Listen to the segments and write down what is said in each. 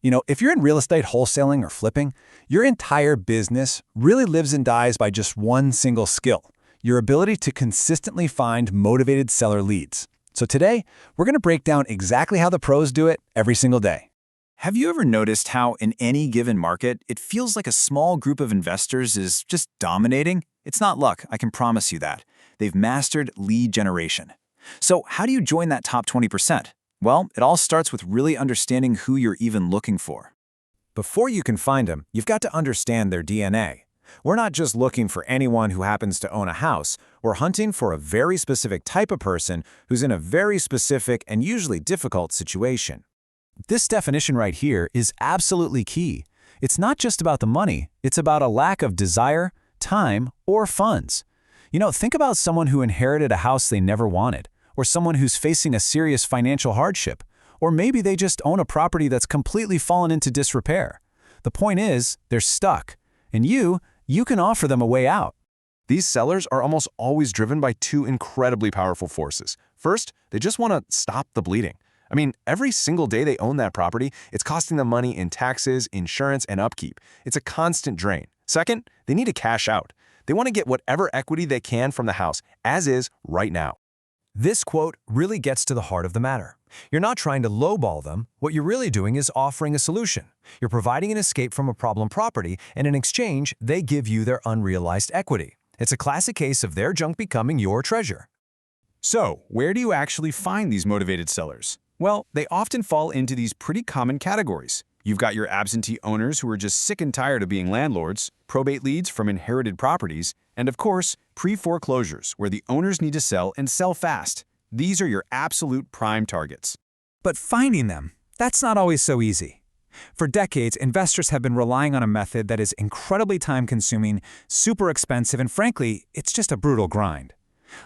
If you're in real estate wholesaling or flipping, your entire business really lives and dies by just one single skill, your ability to consistently find motivated seller leads. So today, we're going to break down exactly how the pros do it every single day. Have you ever noticed how in any given market, it feels like a small group of investors is just dominating? It's not luck, I can promise you that. They've mastered lead generation. So how do you join that top 20%? Well, it all starts with really understanding who you're even looking for. Before you can find them, you've got to understand their DNA. We're not just looking for anyone who happens to own a house. We're hunting for a very specific type of person who's in a very specific and usually difficult situation. This definition right here is absolutely key. It's not just about the money, it's about a lack of desire, time, or funds. Think about someone who inherited a house they never wanted, or someone who's facing a serious financial hardship, or maybe they just own a property that's completely fallen into disrepair. The point is, they're stuck, and you can offer them a way out. These sellers are almost always driven by two incredibly powerful forces. First, they just want to stop the bleeding. Every single day they own that property, it's costing them money in taxes, insurance, and upkeep. It's a constant drain. Second, they need to cash out. They want to get whatever equity they can from the house, as is right now. This quote really gets to the heart of the matter. You're not trying to lowball them. What you're really doing is offering a solution. You're providing an escape from a problem property, and in exchange, they give you their unrealized equity. It's a classic case of their junk becoming your treasure. So, where do you actually find these motivated sellers? Well, they often fall into these pretty common categories. You've got your absentee owners who are just sick and tired of being landlords, probate leads from inherited properties, and of course, pre-foreclosures, where the owners need to sell and sell fast. These are your absolute prime targets. But finding them, that's not always so easy. For decades, investors have been relying on a method that is incredibly time-consuming, super expensive, and frankly, it's just a brutal grind.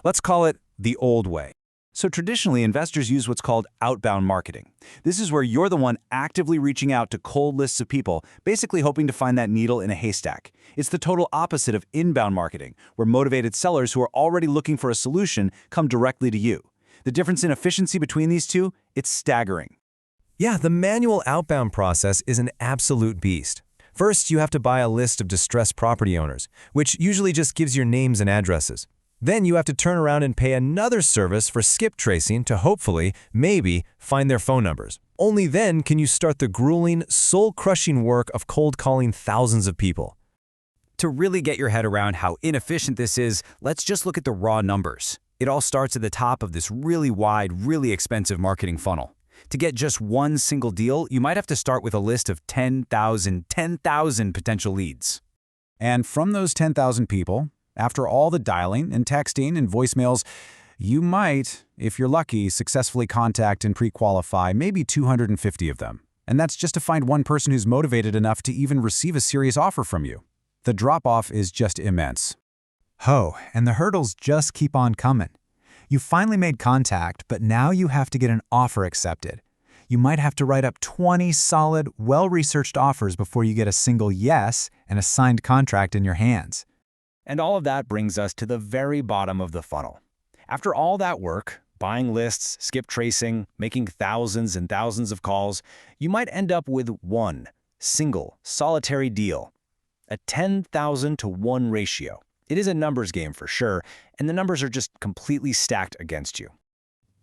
Let's call it the old way. So traditionally, investors use what's called outbound marketing. This is where you're the one actively reaching out to cold lists of people, basically hoping to find that needle in a haystack. It's the total opposite of inbound marketing, where motivated sellers who are already looking for a solution come directly to you. The difference in efficiency between these two, it's staggering. Yeah, the manual outbound process is an absolute beast. First, you have to buy a list of distressed property owners, which usually just gives your names and addresses. Then you have to turn around and pay another service for skip tracing to hopefully, maybe, find their phone numbers. Only then can you start the grueling, soul-crushing work of cold calling thousands of people. To really get your head around how inefficient this is, let's just look at the raw numbers. It all starts at the top of this really wide, really expensive marketing funnel. To get just one single deal, you might have to start with a list of 10,000 potential leads. And from those 10,000 people, after all the dialing and texting and voicemails, you might, if you're lucky, successfully contact and pre-qualify maybe 250 of them. And that's just to find one person who's motivated enough to even receive a serious offer from you. The drop-off is just immense. And the hurdles just keep on coming. You finally made contact, but now you have to get an offer accepted. You might have to write up 20 solid, well-researched offers before you get a single yes and a signed contract in your hands. And all of that brings us to the very bottom of the funnel. After all that work, buying lists, skip tracing, making thousands and thousands of calls, you might end up with one single, solitary deal. A 10,000 to 1 ratio. It is a numbers game for sure, and the numbers are just completely stacked against you.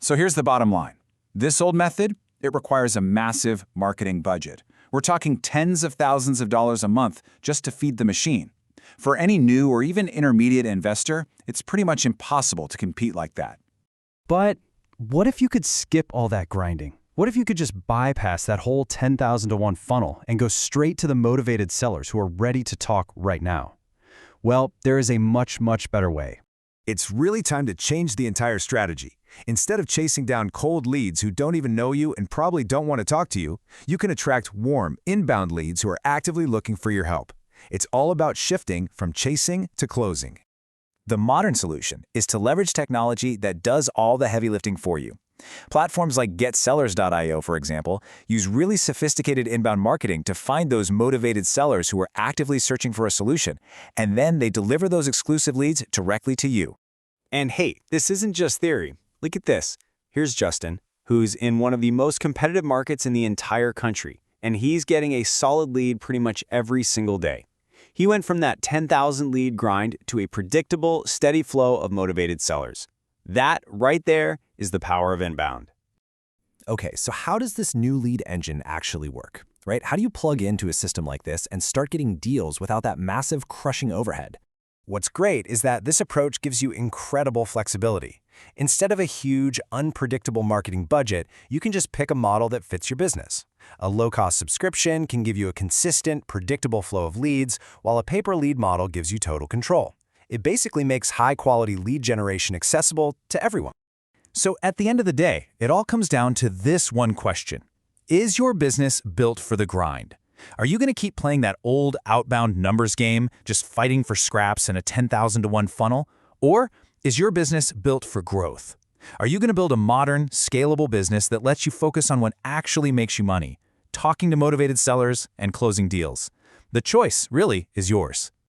So here's the bottom line. This old method, it requires a massive marketing budget. We're talking tens of thousands of dollars a month just to feed the machine. For any new or even intermediate investor, it's pretty much impossible to compete like that. But what if you could skip all that grinding? What if you could just bypass that whole 10,000 to 1 funnel and go straight to the motivated sellers who are ready to talk right now? Well, there is a much better way. It's really time to change the entire strategy. Instead of chasing down cold leads who don't even know you and probably don't want to talk to you, you can attract warm, inbound leads who are actively looking for your help. It's all about shifting from chasing to closing. The modern solution is to leverage technology that does all the heavy lifting for you. Platforms like GetSellers.io, for example, use really sophisticated inbound marketing to find those motivated sellers who are actively searching for a solution, and then they deliver those exclusive leads directly to you. And hey, this isn't just theory. Look at this. Here's Justin, who's in one of the most competitive markets in the entire country, and he's getting a solid lead pretty much every single day. He went from that 10,000 lead grind to a predictable, steady flow of motivated sellers. That right there is the power of inbound. Okay, so how does this new lead engine actually work, right? How do you plug into a system like this and start getting deals without that massive crushing overhead? What's great is that this approach gives you incredible flexibility. Instead of a huge, unpredictable marketing budget, you can just pick a model that fits your business. A low-cost subscription can give you a consistent, predictable flow of leads, while a pay-per-lead model gives you total control. It basically makes high-quality lead generation accessible to everyone. So at the end of the day, it all comes down to this one question. Is your business built for the grind? Are you going to keep playing that old outbound numbers game, just fighting for scraps in a 10,000 to 1 funnel? Or is your business built for growth? Are you going to build a modern, scalable business that lets you focus on what actually makes you money, talking to motivated sellers and closing deals? The choice really is yours.